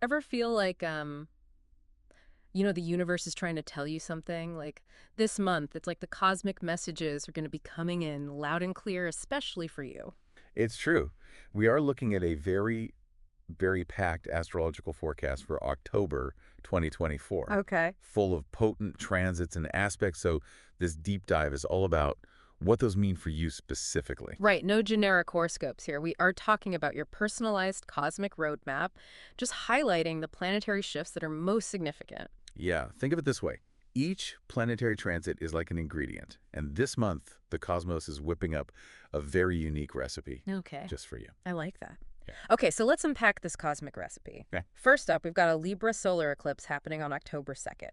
Ever feel like, the universe is trying to tell you something? Like this month, it's like the cosmic messages are going to be coming in loud and clear, especially for you. It's true. We are looking at a very, very packed astrological forecast for October 2024, Okay. full of potent transits and aspects. So this deep dive is all about what those mean for you specifically. Right, no generic horoscopes here. We are talking about your personalized cosmic roadmap, just highlighting the planetary shifts that are most significant. Yeah, think of it this way. Each planetary transit is like an ingredient, and this month the cosmos is whipping up a very unique recipe Okay. just for you. I like that. Yeah. Okay, so let's unpack this cosmic recipe. Okay. First up, we've got a Libra solar eclipse happening on October 2nd.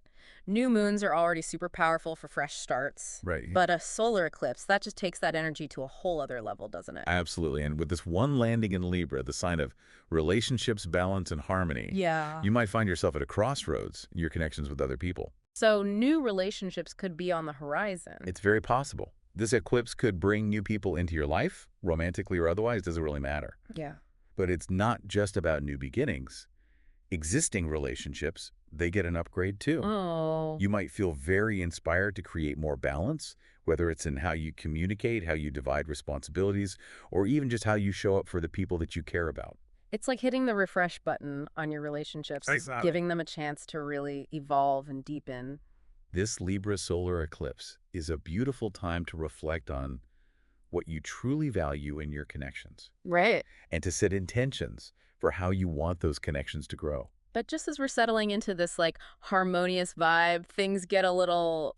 New moons are already super powerful for fresh starts, Right. but a solar eclipse, that just takes that energy to a whole other level, doesn't it? Absolutely. And with this one landing in Libra, the sign of relationships, balance, and harmony, Yeah. you might find yourself at a crossroads in your connections with other people. So new relationships could be on the horizon. It's very possible. This eclipse could bring new people into your life, romantically or otherwise, doesn't really matter. Yeah. But it's not just about new beginnings. Existing relationships, they get an upgrade too. Oh. You might feel very inspired to create more balance, whether it's in how you communicate, how you divide responsibilities, or even just how you show up for the people that you care about. It's like hitting the refresh button on your relationships, Exactly. giving them a chance to really evolve and deepen. This Libra solar eclipse is a beautiful time to reflect on what you truly value in your connections Right. and to set intentions for how you want those connections to grow. But just as we're settling into this like harmonious vibe, things get a little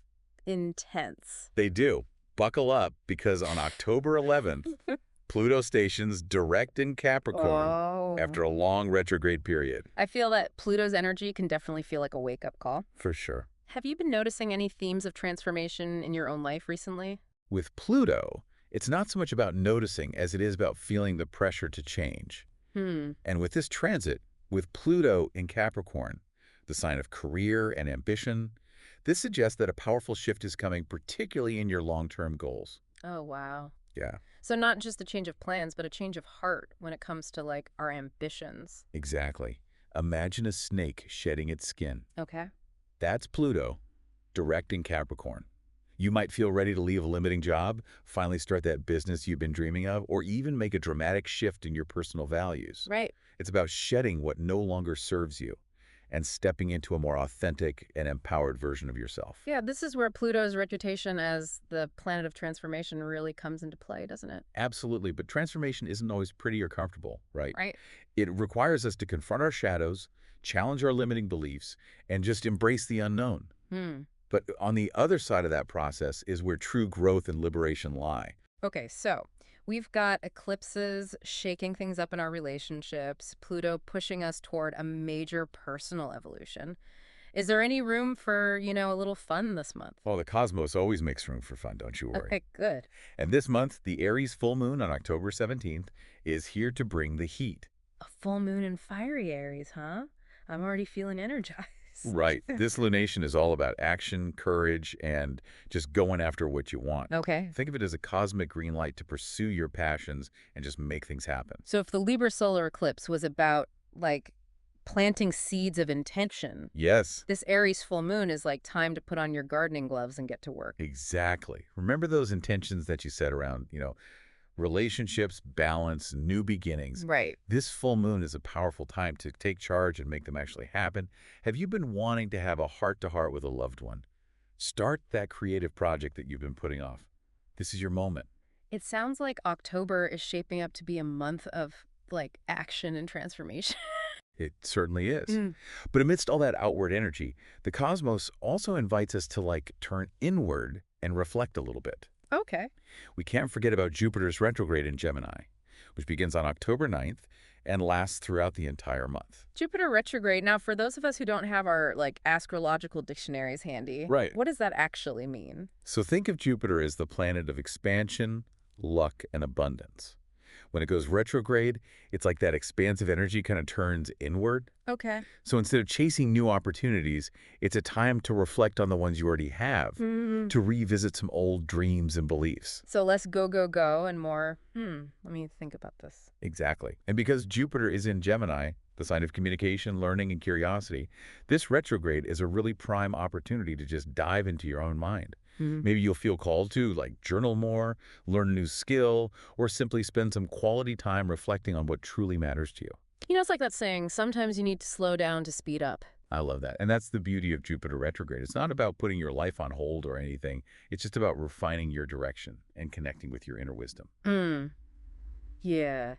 intense. They do. Buckle up because on October 11th, Pluto stations direct in Capricorn Oh. after a long retrograde period. I feel that Pluto's energy can definitely feel like a wake-up call. For sure. Have you been noticing any themes of transformation in your own life recently? With Pluto, it's not so much about noticing as it is about feeling the pressure to change. Hmm. And with this transit, with Pluto in Capricorn, the sign of career and ambition, this suggests that a powerful shift is coming, particularly in your long-term goals. Oh, wow. Yeah, So not just a change of plans, but a change of heart when it comes to like our ambitions. exactly. Imagine a snake shedding its skin. Okay. That's Pluto, direct in Capricorn. You might feel ready to leave a limiting job, finally start that business you've been dreaming of, or even make a dramatic shift in your personal values. Right. It's about shedding what no longer serves you and stepping into a more authentic and empowered version of yourself. Yeah, this is where Pluto's reputation as the planet of transformation really comes into play, doesn't it? Absolutely, but transformation isn't always pretty or comfortable, right? Right. It requires us to confront our shadows, challenge our limiting beliefs, and just embrace the unknown. Hmm. But on the other side of that process is where true growth and liberation lie. Okay, so we've got eclipses shaking things up in our relationships, Pluto pushing us toward a major personal evolution. Is there any room for, a little fun this month? Well, the cosmos always makes room for fun, don't you worry. Okay, good. And this month, the Aries full moon on October 17th is here to bring the heat. A full moon in fiery Aries, huh? I'm already feeling energized. Right. This lunation is all about action, courage, and just going after what you want. Okay. Think of it as a cosmic green light to pursue your passions and just make things happen. So if the Libra solar eclipse was about, like, planting seeds of intention, Yes, this Aries full moon is like time to put on your gardening gloves and get to work. exactly. Remember those intentions that you set around, relationships, balance, new beginnings. Right. This full moon is a powerful time to take charge and make them actually happen. Have you been wanting to have a heart-to-heart with a loved one? Start that creative project that you've been putting off. This is your moment. It sounds like October is shaping up to be a month of like action and transformation. It certainly is. Mm. But amidst all that outward energy, the cosmos also invites us to turn inward and reflect a little bit. Okay. We can't forget about Jupiter's retrograde in Gemini, which begins on October 9th and lasts throughout the entire month. Jupiter retrograde. Now, for those of us who don't have our like astrological dictionaries handy, Right. what does that actually mean? So think of Jupiter as the planet of expansion, luck, and abundance. When it goes retrograde, it's like that expansive energy kind of turns inward. Okay. So instead of chasing new opportunities, it's a time to reflect on the ones you already have, Mm. to revisit some old dreams and beliefs. So less go, go, go and more, let me think about this. Exactly. And because Jupiter is in Gemini, the sign of communication, learning, and curiosity, this retrograde is a really prime opportunity to just dive into your own mind. Hmm. Maybe you'll feel called to, like, journal more, learn a new skill, or simply spend some quality time reflecting on what truly matters to you. It's like that saying, sometimes you need to slow down to speed up. I love that. And that's the beauty of Jupiter retrograde. It's not about putting your life on hold or anything. It's just about refining your direction and connecting with your inner wisdom. Hmm. Yeah.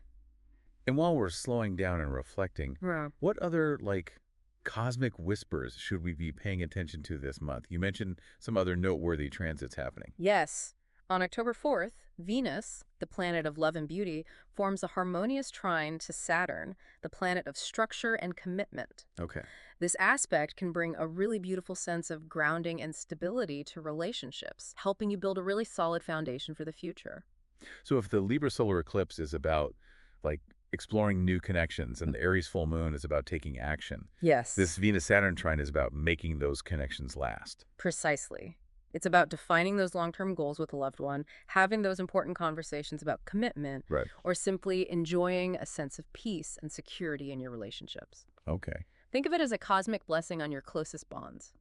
And while we're slowing down and reflecting, Right. what other, like, cosmic whispers should we be paying attention to this month? You mentioned some other noteworthy transits happening. Yes. On October 4th, Venus, the planet of love and beauty, forms a harmonious trine to Saturn, the planet of structure and commitment. Okay. This aspect can bring a really beautiful sense of grounding and stability to relationships, helping you build a really solid foundation for the future. So if the Libra solar eclipse is about, like, exploring new connections and the Aries full moon is about taking action, this Yes, Venus-Saturn trine is about making those connections last. precisely. It's about defining those long-term goals with a loved one, having those important conversations about commitment, Right. or simply enjoying a sense of peace and security in your relationships. Okay. Think of it as a cosmic blessing on your closest bonds.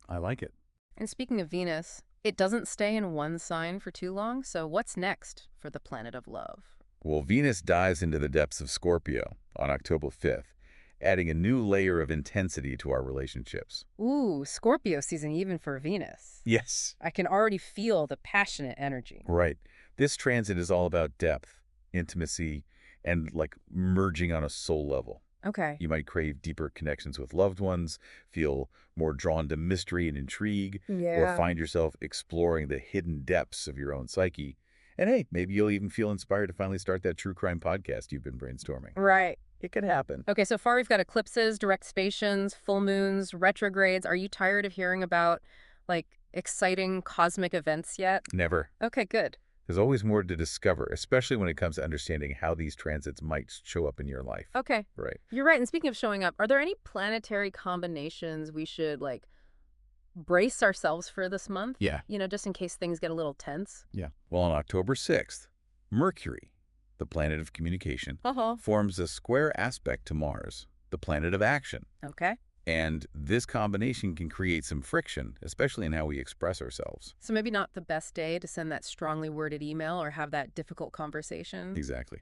I like it. And speaking of Venus, it doesn't stay in one sign for too long, so what's next for the planet of love? Well, Venus dives into the depths of Scorpio on October 5th, adding a new layer of intensity to our relationships. Ooh, Scorpio season even for Venus. Yes. I can already feel the passionate energy. Right. This transit is all about depth, intimacy, and, like, merging on a soul level. Okay. You might crave deeper connections with loved ones, feel more drawn to mystery and intrigue, or Yeah. find yourself exploring the hidden depths of your own psyche. And hey, maybe you'll even feel inspired to finally start that true crime podcast you've been brainstorming. Right. It could happen. Okay, so far we've got eclipses, direct stations, full moons, retrogrades. Are you tired of hearing about, like, exciting cosmic events yet? Never. Okay, good. There's always more to discover, especially when it comes to understanding how these transits might show up in your life. Okay. Right. You're right. And speaking of showing up, are there any planetary combinations we should, like, brace ourselves for this month? Yeah. Just in case things get a little tense? Yeah. Well, on October 6th, Mercury, the planet of communication, Uh-huh. forms a square aspect to Mars, the planet of action. Okay. And this combination can create some friction, especially in how we express ourselves. So maybe not the best day to send that strongly worded email or have that difficult conversation. Exactly.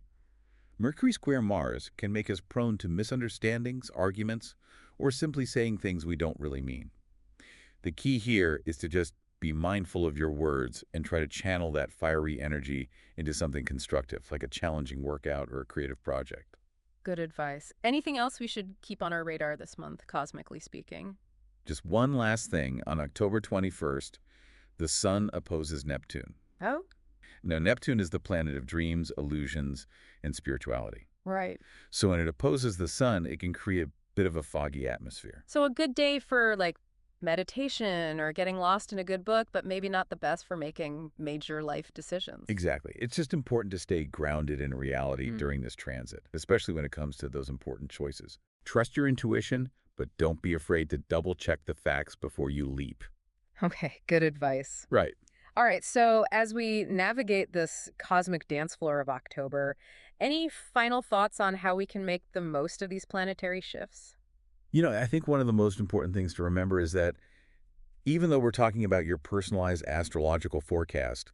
Mercury square Mars can make us prone to misunderstandings, arguments, or simply saying things we don't really mean. The key here is to just be mindful of your words and try to channel that fiery energy into something constructive, like a challenging workout or a creative project. Good advice. Anything else we should keep on our radar this month, cosmically speaking? Just one last thing. On October 21st, the Sun opposes Neptune. Oh, Now, Neptune is the planet of dreams, illusions, and spirituality. right. So when it opposes the Sun, it can create a bit of a foggy atmosphere. So a good day for, like, meditation or getting lost in a good book, but maybe not the best for making major life decisions. Exactly. It's just important to stay grounded in reality Mm. during this transit, especially when it comes to those important choices. Trust your intuition, but don't be afraid to double-check the facts before you leap. Okay, good advice. Right. All right, so as we navigate this cosmic dance floor of October, any final thoughts on how we can make the most of these planetary shifts? I think one of the most important things to remember is that even though we're talking about your personalized astrological forecast,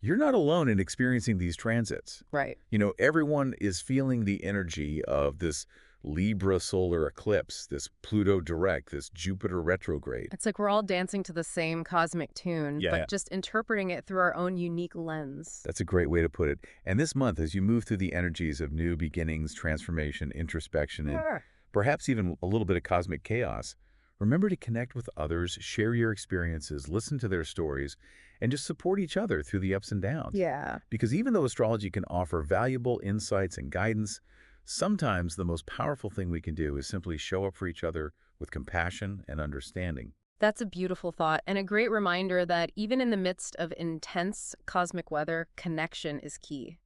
you're not alone in experiencing these transits. Right. Everyone is feeling the energy of this Libra solar eclipse, this Pluto direct, this Jupiter retrograde. It's like we're all dancing to the same cosmic tune, Yeah. but just interpreting it through our own unique lens. That's a great way to put it. And this month, as you move through the energies of new beginnings, transformation, introspection, and Sure. perhaps even a little bit of cosmic chaos, remember to connect with others, share your experiences, listen to their stories, and just support each other through the ups and downs. Yeah. Because even though astrology can offer valuable insights and guidance, sometimes the most powerful thing we can do is simply show up for each other with compassion and understanding. That's a beautiful thought and a great reminder that even in the midst of intense cosmic weather, connection is key.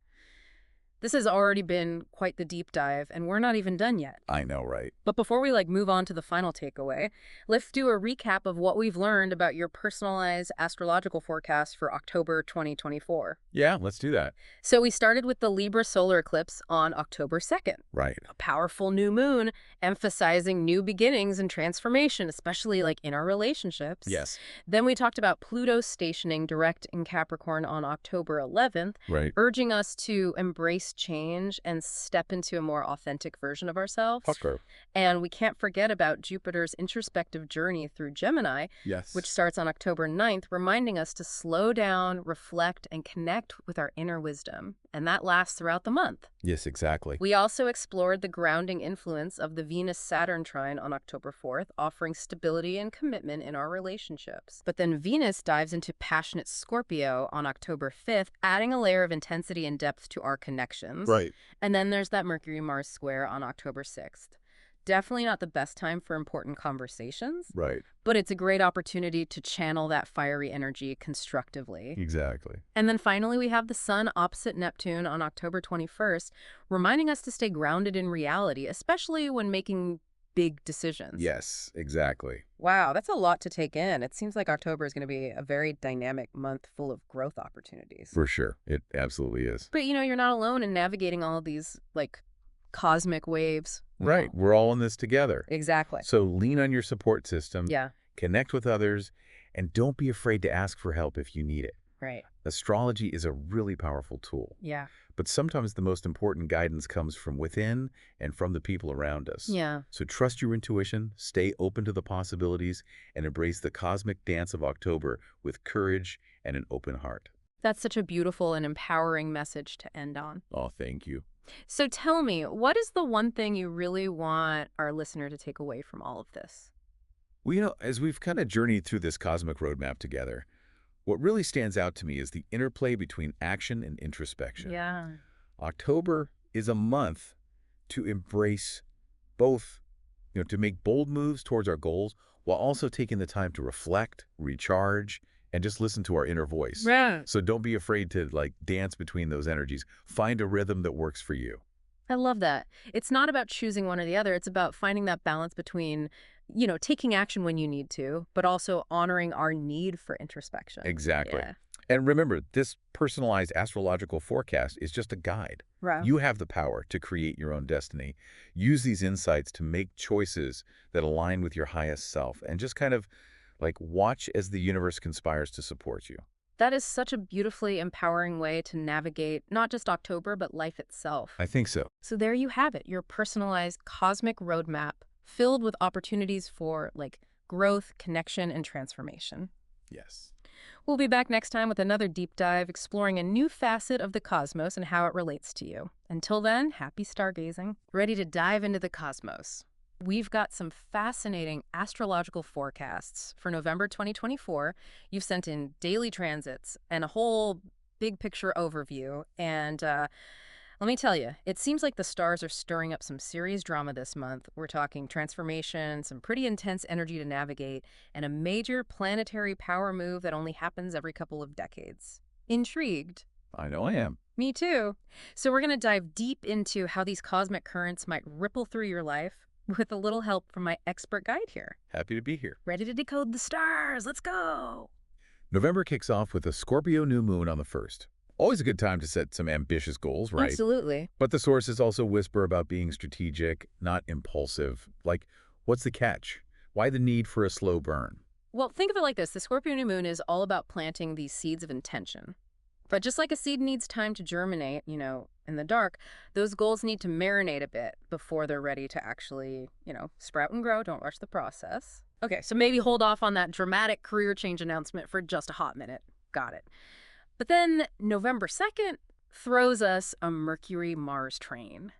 This has already been quite the deep dive, and we're not even done yet. I know, right? But before we move on to the final takeaway, let's do a recap of what we've learned about your personalized astrological forecast for October 2024. Yeah, let's do that. So we started with the Libra solar eclipse on October 2nd. Right. A powerful new moon emphasizing new beginnings and transformation, especially in our relationships. Yes. Then we talked about Pluto stationing direct in Capricorn on October 11th, Right. urging us to embrace change and step into a more authentic version of ourselves. Pucker. And we can't forget about Jupiter's introspective journey through Gemini, Yes. which starts on October 9th, reminding us to slow down, reflect, and connect with our inner wisdom. And that lasts throughout the month. Yes, exactly. We also explored the grounding influence of the Venus-Saturn trine on October 4th, offering stability and commitment in our relationships. But then Venus dives into passionate Scorpio on October 5th, adding a layer of intensity and depth to our connections. Right. And then there's that Mercury-Mars square on October 6th. Definitely not the best time for important conversations, Right. but it's a great opportunity to channel that fiery energy constructively. Exactly. And then finally, we have the Sun opposite Neptune on October 21st, reminding us to stay grounded in reality, especially when making big decisions. Yes, exactly. Wow, that's a lot to take in. It seems like October is going to be a very dynamic month full of growth opportunities. For sure. It absolutely is. But you're not alone in navigating all of these, cosmic waves. Right. We're all in this together. Exactly. So lean on your support system, Yeah, connect with others, and don't be afraid to ask for help if you need it. right. Astrology is a really powerful tool, Yeah. but sometimes the most important guidance comes from within and from the people around us. Yeah. So trust your intuition, stay open to the possibilities, and embrace the cosmic dance of October with courage and an open heart. That's such a beautiful and empowering message to end on. Oh, thank you. So tell me, what is the one thing you really want our listener to take away from all of this? Well, as we've kind of journeyed through this cosmic roadmap together, what really stands out to me is the interplay between action and introspection. Yeah. October is a month to embrace both, to make bold moves towards our goals while also taking the time to reflect, recharge, and just listen to our inner voice. Right. So don't be afraid to dance between those energies. Find a rhythm that works for you. I love that. It's not about choosing one or the other. It's about finding that balance between, taking action when you need to, but also honoring our need for introspection. Exactly. Yeah. And remember, this personalized astrological forecast is just a guide. Right. You have the power to create your own destiny. Use these insights to make choices that align with your highest self and just kind of watch as the universe conspires to support you. That is such a beautifully empowering way to navigate not just October, but life itself. I think so. So there you have it, your personalized cosmic roadmap filled with opportunities for growth, connection, and transformation. Yes. We'll be back next time with another deep dive exploring a new facet of the cosmos and how it relates to you. Until then, happy stargazing. Ready to dive into the cosmos. We've got some fascinating astrological forecasts for November 2024. You've sent in daily transits and a whole big picture overview. And let me tell you, it seems like the stars are stirring up some serious drama this month. We're talking transformation, some pretty intense energy to navigate, and a major planetary power move that only happens every couple of decades. Intrigued? I know I am. Me too. So we're going to dive deep into how these cosmic currents might ripple through your life with a little help from my expert guide here. Happy to be here. Ready to decode the stars. Let's go. November kicks off with a Scorpio new moon on the 1st. Always a good time to set some ambitious goals, right? Absolutely. But the sources also whisper about being strategic, not impulsive. What's the catch? Why the need for a slow burn? Well, think of it like this. The Scorpio new moon is all about planting these seeds of intention. But just like a seed needs time to germinate, in the dark, those goals need to marinate a bit before they're ready to actually, sprout and grow. Don't rush the process. Okay, so maybe hold off on that dramatic career change announcement for just a hot minute. Got it. But then November 2nd throws us a Mercury-Mars train.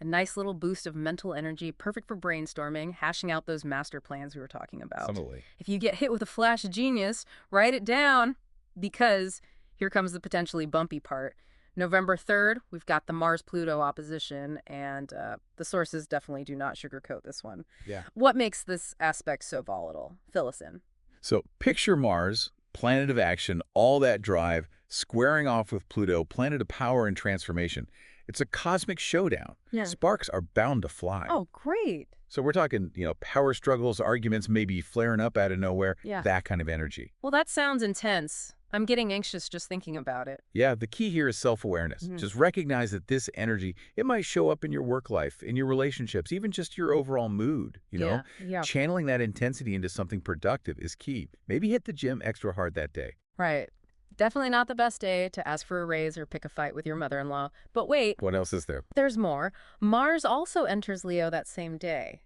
A nice little boost of mental energy, perfect for brainstorming, hashing out those master plans we were talking about. Absolutely. If you get hit with a flash of genius, write it down, because here comes the potentially bumpy part. November 3rd, we've got the Mars-Pluto opposition, and the sources definitely do not sugarcoat this one. Yeah. What makes this aspect so volatile? Fill us in. So picture Mars Planet of action, all that drive, squaring off with Pluto, planet of power and transformation. It's a cosmic showdown. Yeah. Sparks are bound to fly. Oh, great. So we're talking, power struggles, arguments maybe flaring up out of nowhere, Yeah. that kind of energy. Well, that sounds intense. I'm getting anxious just thinking about it. Yeah, the key here is self-awareness. Just recognize that this energy, it might show up in your work life, in your relationships, even just your overall mood, Yeah, yeah. Channeling that intensity into something productive is key. Maybe hit the gym extra hard that day. Right. Definitely not the best day to ask for a raise or pick a fight with your mother-in-law. But wait, What else is there? there's more. Mars also enters Leo that same day.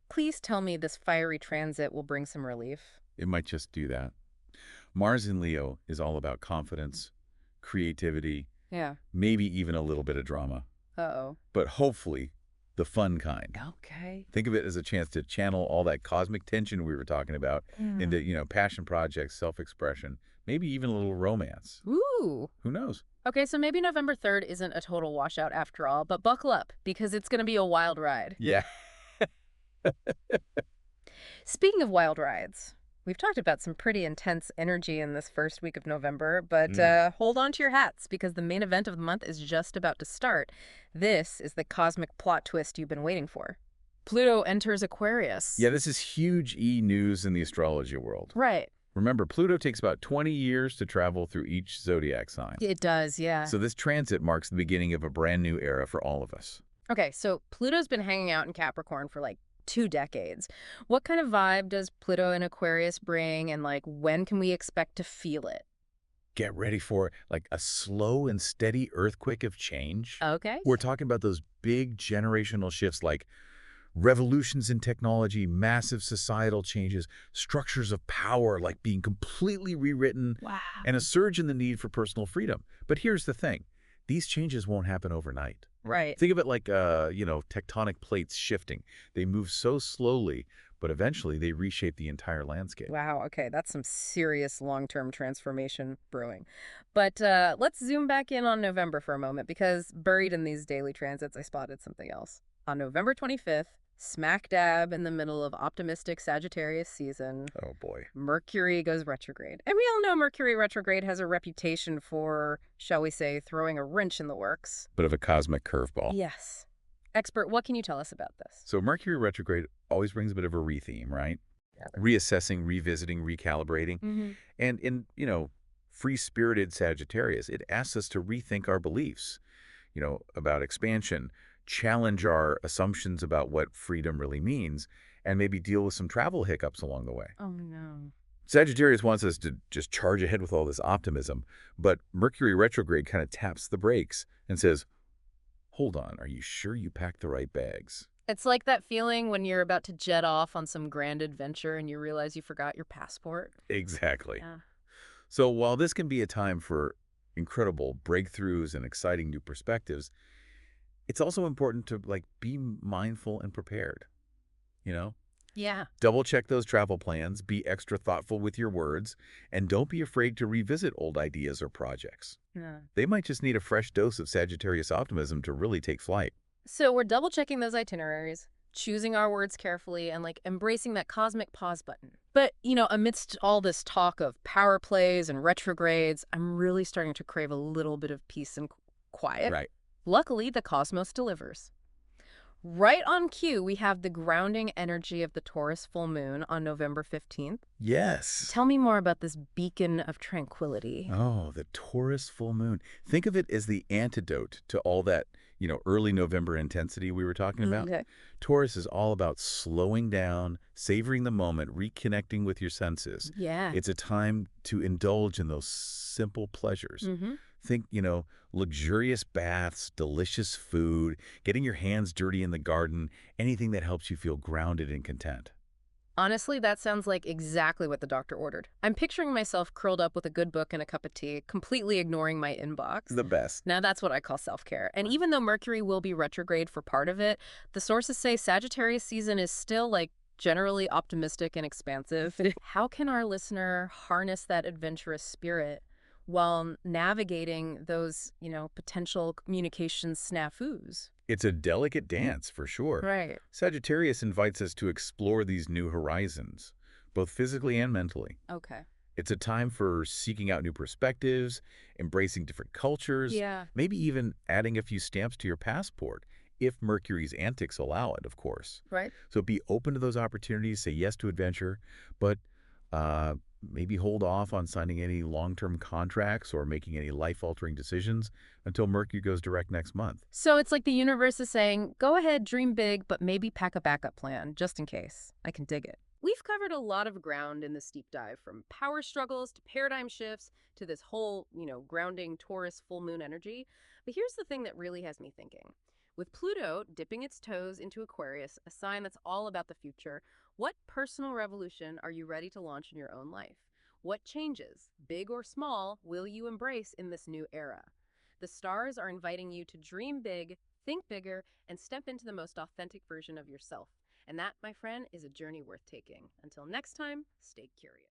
Please tell me this fiery transit will bring some relief. It might just do that. Mars in Leo is all about confidence, creativity, Yeah. maybe even a little bit of drama, Uh-oh. but hopefully the fun kind. Okay. Think of it as a chance to channel all that cosmic tension we were talking about into, passion projects, self-expression, maybe even a little romance. Ooh. Who knows? Okay, so maybe November 3rd isn't a total washout after all, but buckle up, because it's going to be a wild ride. Yeah. Speaking of wild rides, we've talked about some pretty intense energy in this first week of November, but hold on to your hats, because the main event of the month is just about to start. This is the cosmic plot twist you've been waiting for. Pluto enters Aquarius. Yeah, this is huge news in the astrology world. Right. Remember, Pluto takes about 20 years to travel through each zodiac sign. It does, yeah. So this transit marks the beginning of a brand new era for all of us. Okay, so Pluto's been hanging out in Capricorn for like 2 decades. What kind of vibe does Pluto in Aquarius bring, and when can we expect to feel it? Get ready for a slow and steady earthquake of change. Okay. We're talking about those big generational shifts like revolutions in technology, massive societal changes, structures of power being completely rewritten, Wow. and a surge in the need for personal freedom. But here's the thing. These changes won't happen overnight. Right. Think of it like, tectonic plates shifting. They move so slowly, but eventually they reshape the entire landscape. Wow, okay, that's some serious long-term transformation brewing. But let's zoom back in on November for a moment, because buried in these daily transits, I spotted something else. On November 25th, smack dab in the middle of optimistic Sagittarius season, Oh, boy. Mercury goes retrograde. And we all know Mercury retrograde has a reputation for, shall we say, throwing a wrench in the works. Bit of a cosmic curveball. Yes. Expert, what can you tell us about this? So Mercury retrograde always brings a bit of a re-theme, right? Reassessing, revisiting, recalibrating. And in, free-spirited Sagittarius, it asks us to rethink our beliefs, about expansion, challenge our assumptions about what freedom really means, and maybe deal with some travel hiccups along the way. Oh, no. Sagittarius wants us to just charge ahead with all this optimism, but Mercury retrograde kind of taps the brakes and says, hold on, are you sure you packed the right bags? It's like that feeling when you're about to jet off on some grand adventure and you realize you forgot your passport. Exactly. Yeah. So while this can be a time for incredible breakthroughs and exciting new perspectives, it's also important to be mindful and prepared, Yeah. Double check those travel plans, be extra thoughtful with your words, and don't be afraid to revisit old ideas or projects. Yeah. They might just need a fresh dose of Sagittarius optimism to really take flight. So we're double checking those itineraries, choosing our words carefully, and embracing that cosmic pause button. But, amidst all this talk of power plays and retrogrades, I'm really starting to crave a little bit of peace and quiet. Right. Luckily, the cosmos delivers. Right on cue, we have the grounding energy of the Taurus full moon on November 15th. Yes. Tell me more about this beacon of tranquility. Oh, the Taurus full moon. Think of it as the antidote to all that, early November intensity we were talking about. Okay. Taurus is all about slowing down, savoring the moment, reconnecting with your senses. Yeah. It's a time to indulge in those simple pleasures. Think, luxurious baths, delicious food, getting your hands dirty in the garden, anything that helps you feel grounded and content. Honestly, that sounds like exactly what the doctor ordered. I'm picturing myself curled up with a good book and a cup of tea, completely ignoring my inbox. The best. Now that's what I call self-care. And even though Mercury will be retrograde for part of it, the sources say Sagittarius season is still generally optimistic and expansive. How can our listener harness that adventurous spirit while navigating those, potential communication snafus? It's a delicate dance, for sure. Right. Sagittarius invites us to explore these new horizons, both physically and mentally. Okay. It's a time for seeking out new perspectives, embracing different cultures, Yeah. maybe even adding a few stamps to your passport, if Mercury's antics allow it, of course. Right. So be open to those opportunities, say yes to adventure, but maybe hold off on signing any long-term contracts or making any life-altering decisions until Mercury goes direct next month. So it's like the universe is saying, go ahead, dream big, but maybe pack a backup plan just in case. I can dig it. We've covered a lot of ground in this deep dive, from power struggles to paradigm shifts to this whole, grounding Taurus full moon energy. But here's the thing that really has me thinking. With Pluto dipping its toes into Aquarius, a sign that's all about the future, what personal revolution are you ready to launch in your own life? What changes, big or small, will you embrace in this new era? The stars are inviting you to dream big, think bigger, and step into the most authentic version of yourself. And that, my friend, is a journey worth taking. Until next time, stay curious.